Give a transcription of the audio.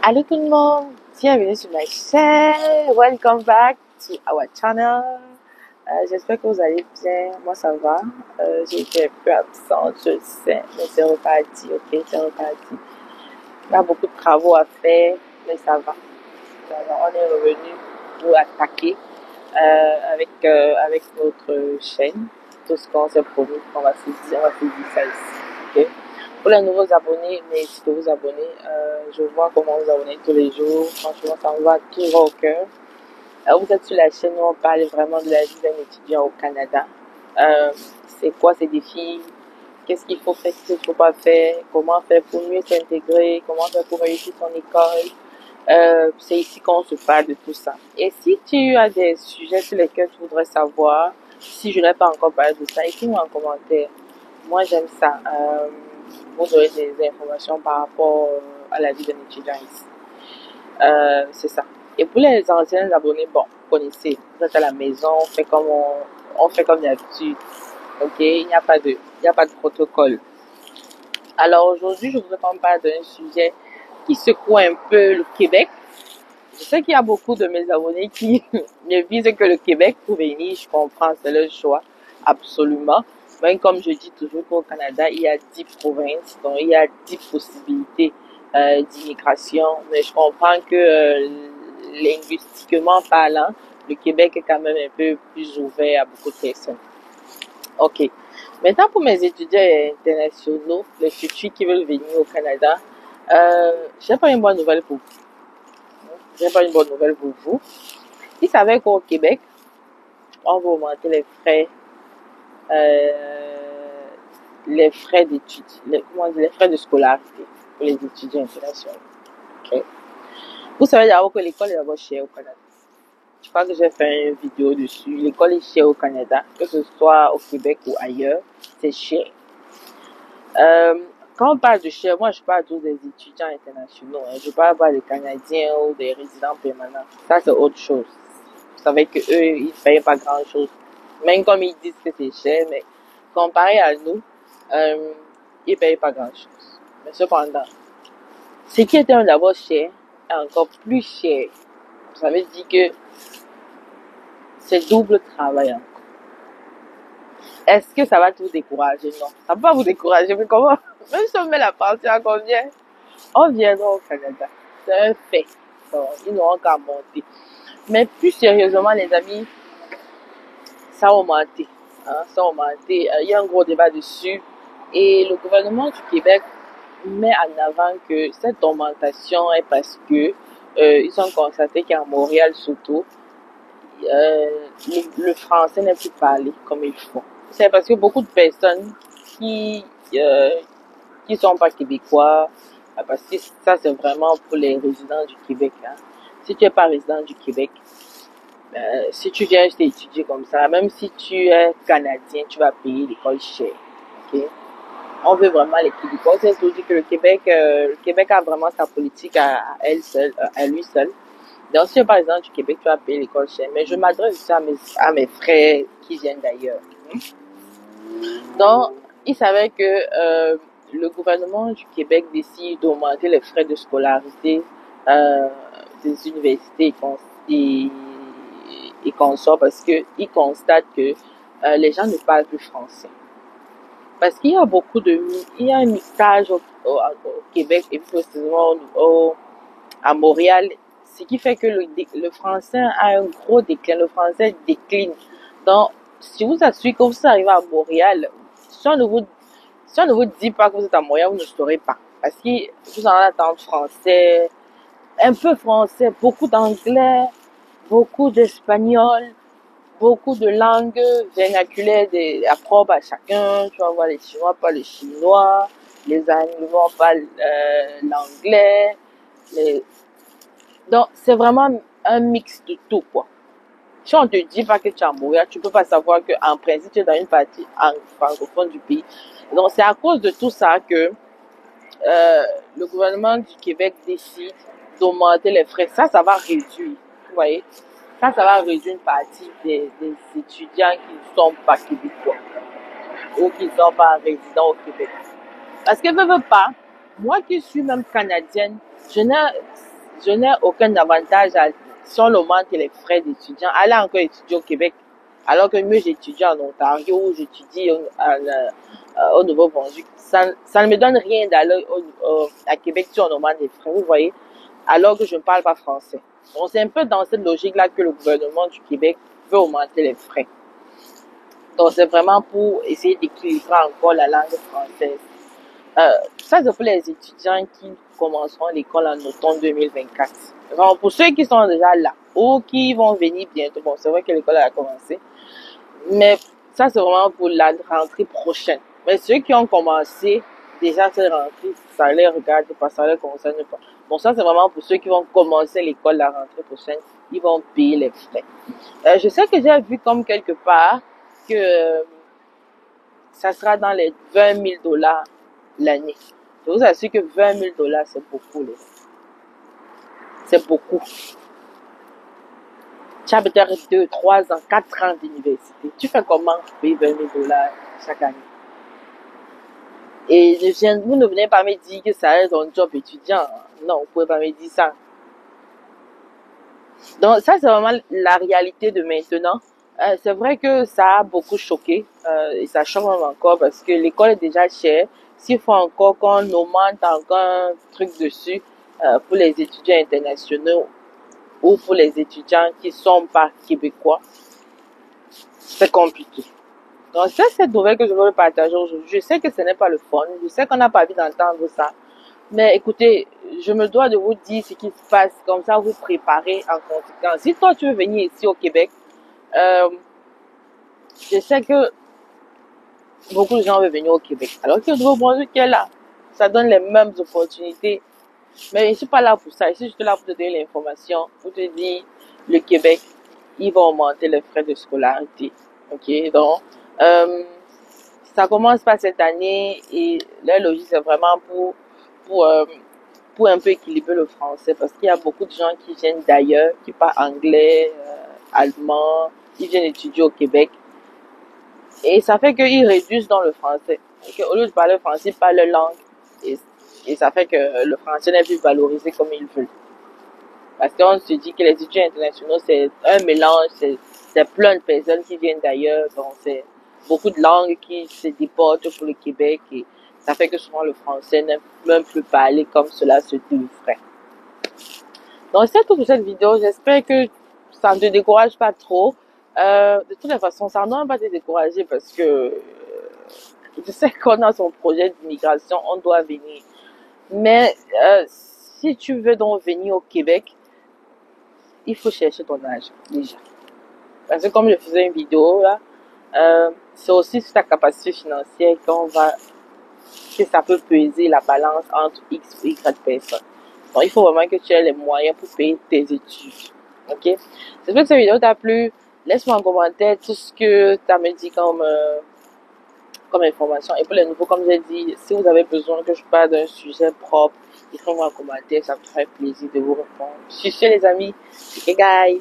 Allô tout le monde, bienvenue sur ma chaîne, welcome back to our channel. J'espère que vous allez bien, moi ça va. J'ai été un peu absente, je le sais, mais c'est reparti, ok, c'est reparti. On a beaucoup de travaux à faire, mais ça va. On est revenu pour attaquer avec notre chaîne, tout ce qu'on s'est promis, on va se dire ça ici, ok. Pour les nouveaux abonnés, n'hésitez de vous abonner. Je vois comment vous abonnez tous les jours. Franchement, ça me va toujours au cœur. Vous êtes sur la chaîne où on parle vraiment de la vie d'un étudiant au Canada. C'est quoi ces défis? Qu'est-ce qu'il faut faire, qu'est-ce qu'il ne faut pas faire? Comment faire pour mieux s'intégrer? Comment faire pour réussir son école? C'est ici qu'on se parle de tout ça. Et si tu as des sujets sur lesquels tu voudrais savoir, si je n'ai pas encore parlé de ça, écris-moi en commentaire. Moi, j'aime ça. Vous aurez des informations par rapport à la vie d'un étudiant ici. C'est ça. Et pour les anciens abonnés, bon, vous connaissez, vous êtes à la maison, on fait comme d'habitude. Ok, il n'y a pas de protocole. Alors aujourd'hui, je voudrais qu'on parle d'un sujet qui secoue un peu le Québec. Je sais qu'il y a beaucoup de mes abonnés qui ne visent que le Québec pour venir, je comprends, c'est leur choix, absolument. Mais comme je dis toujours qu'au Canada, il y a 10 provinces, donc il y a 10 possibilités d'immigration. Mais je comprends que linguistiquement parlant, le Québec est quand même un peu plus ouvert à beaucoup de personnes. Ok. Maintenant, pour mes étudiants internationaux, les futurs qui veulent venir au Canada, j'ai pas une bonne nouvelle pour vous. J'ai pas une bonne nouvelle pour vous. Ils savaient qu'au Québec, on va augmenter les frais d'études, les frais de scolarité pour les étudiants internationaux. Okay. Vous savez d'abord que l'école est d'abord chère au Canada. Je crois que j'ai fait une vidéo dessus. L'école est chère au Canada, que ce soit au Québec ou ailleurs, c'est cher. Quand on parle de cher, moi je parle tous des étudiants internationaux. Je parle pas des Canadiens ou des résidents permanents. Ça c'est autre chose. Vous savez que eux ils ne payent pas grand chose. Même comme ils disent que c'est cher, mais comparé à nous, ils ne payent pas grand chose. Mais cependant, ce qui était d'abord cher est encore plus cher. Ça veut dire que c'est double travail encore. Est-ce que ça va tout décourager? Non. Ça ne va pas vous décourager, mais comment? Même si on met la partie à combien, on viendra au Canada. C'est un fait. Donc, ils n'auront qu'à monter. Mais plus sérieusement, les amis, ça a augmenté. Ça a augmenté. Il y a un gros débat dessus. Et le gouvernement du Québec met en avant que cette augmentation est parce que ils ont constaté qu'à Montréal surtout, le français n'est plus parlé comme il faut. C'est parce que beaucoup de personnes qui sont pas québécois, parce que ça c'est vraiment pour les résidents du Québec. Si tu es pas résident du Québec, si tu viens juste étudier comme ça, même si tu es canadien, tu vas payer l'école chère. Okay? On veut vraiment les Québécois. C'est tout dit que le Québec a vraiment sa politique à lui seul. Donc, si tu es par exemple du Québec, tu vas payer l'école chère. Mais je m'adresse aussi à mes frères qui viennent d'ailleurs. Donc, ils savaient que le gouvernement du Québec décide d'augmenter les frais de scolarité des universités et consorts parce qu'ils constatent que les gens ne parlent plus français. Parce qu'il y a il y a un mixage au Québec et plus précisément à Montréal, ce qui fait que le français a un gros déclin, le français décline. Donc, si vous assure que vous arrivez à Montréal, si on ne vous dit pas que vous êtes à Montréal, vous ne saurez pas. Parce que vous en entendez français, un peu français, beaucoup d'anglais, beaucoup d'espagnol, beaucoup de langues vernaculaires propres à chacun. Tu vas voir les Chinois parlent le chinois, les Allemands parlent l'anglais. Donc, c'est vraiment un mix de tout, quoi. Si on te dit pas que tu es à Montréal, tu peux pas savoir qu'en principe, tu es dans une partie francophone du pays. Donc, c'est à cause de tout ça que le gouvernement du Québec décide d'augmenter les frais. Ça va réduire, vous voyez. Ça va réduire une partie des étudiants qui ne sont pas québécois ou qui ne sont pas résidents au Québec. Parce que veux pas, moi qui suis même canadienne, Je n'ai aucun avantage si on augmente les frais d'étudiant. Aller encore étudier au Québec, alors que mieux j'étudie en Ontario ou j'étudie au Nouveau-Brunswick. Ça ne me donne rien d'aller à Québec si on augmente les frais, vous voyez, alors que je ne parle pas français. Donc c'est un peu dans cette logique-là que le gouvernement du Québec veut augmenter les frais. Donc c'est vraiment pour essayer d'équilibrer encore la langue française. Ça, c'est pour les étudiants qui commenceront l'école en automne 2024. Donc, pour ceux qui sont déjà là ou qui vont venir bientôt, bon, c'est vrai que l'école a commencé, mais ça, c'est vraiment pour la rentrée prochaine. Mais ceux qui ont commencé déjà cette rentrée, ça les regarde pas, ça les concerne pas. Bon, ça, c'est vraiment pour ceux qui vont commencer l'école la rentrée prochaine, ils vont payer les frais. Je sais que j'ai vu comme quelque part que ça sera dans les 20 000 dollars l'année. Je vous assure que 20 000 dollars, c'est beaucoup, les gars. C'est beaucoup. Tu as peut-être 2, 3 ans, 4 ans d'université. Tu fais comment pour payer 20 000 dollars chaque année? Et vous ne venez pas me dire que ça est un job étudiant. Non, vous pouvez pas me dire ça. Donc, ça, c'est vraiment la réalité de maintenant. C'est vrai que ça a beaucoup choqué, et ça choque même encore parce que l'école est déjà chère. S'il faut encore qu'on augmente encore un truc dessus, pour les étudiants internationaux ou pour les étudiants qui sont pas québécois, c'est compliqué. Donc, c'est cette nouvelle que je veux partager aujourd'hui. Je sais que ce n'est pas le fun. Je sais qu'on n'a pas envie d'entendre ça. Mais écoutez, je me dois de vous dire ce qui se passe. Comme ça, vous préparez en conséquence. Si toi, tu veux venir ici au Québec, je sais que beaucoup de gens veulent venir au Québec. Alors que le Nouveau-Brunswick est là. Ça donne les mêmes opportunités. Mais je ne suis pas là pour ça. Je suis juste là pour te donner l'information. Pour te dire, le Québec, ils vont augmenter les frais de scolarité. Ok? Donc, ça commence pas cette année et la logique, c'est vraiment pour un peu équilibrer le français parce qu'il y a beaucoup de gens qui viennent d'ailleurs, qui parlent anglais, allemand, ils viennent étudier au Québec. Et ça fait qu'ils réduisent dans le français. Okay? Au lieu de parler français, ils parlent leur langue. Et ça fait que le français n'est plus valorisé comme ils veulent. Parce qu'on se dit que les étudiants internationaux, c'est un mélange, c'est plein de personnes qui viennent d'ailleurs. Donc, c'est beaucoup de langues qui se déportent pour le Québec. Et ça fait que souvent le français n'est même plus parlé comme cela se devrait. Donc, c'est tout pour cette vidéo. J'espère que ça ne te décourage pas trop. De toutes les façons, ça ne doit pas te décourager parce que je sais qu'on a son projet d'immigration, on doit venir. Mais si tu veux donc venir au Québec, il faut chercher ton âge déjà. Parce que comme je faisais une vidéo là, c'est aussi sur ta capacité financière que ça peut peser la balance entre X ou Y personnes. Donc il faut vraiment que tu aies les moyens pour payer tes études. Ok? J'espère que cette vidéo t'a plu. Laisse-moi en commentaire tout ce que tu as me dit comme information. Et pour les nouveaux, comme j'ai dit, si vous avez besoin que je parle d'un sujet propre, écrivez-moi en commentaire, ça me ferait plaisir de vous répondre. Sur ce, les amis, ok guys.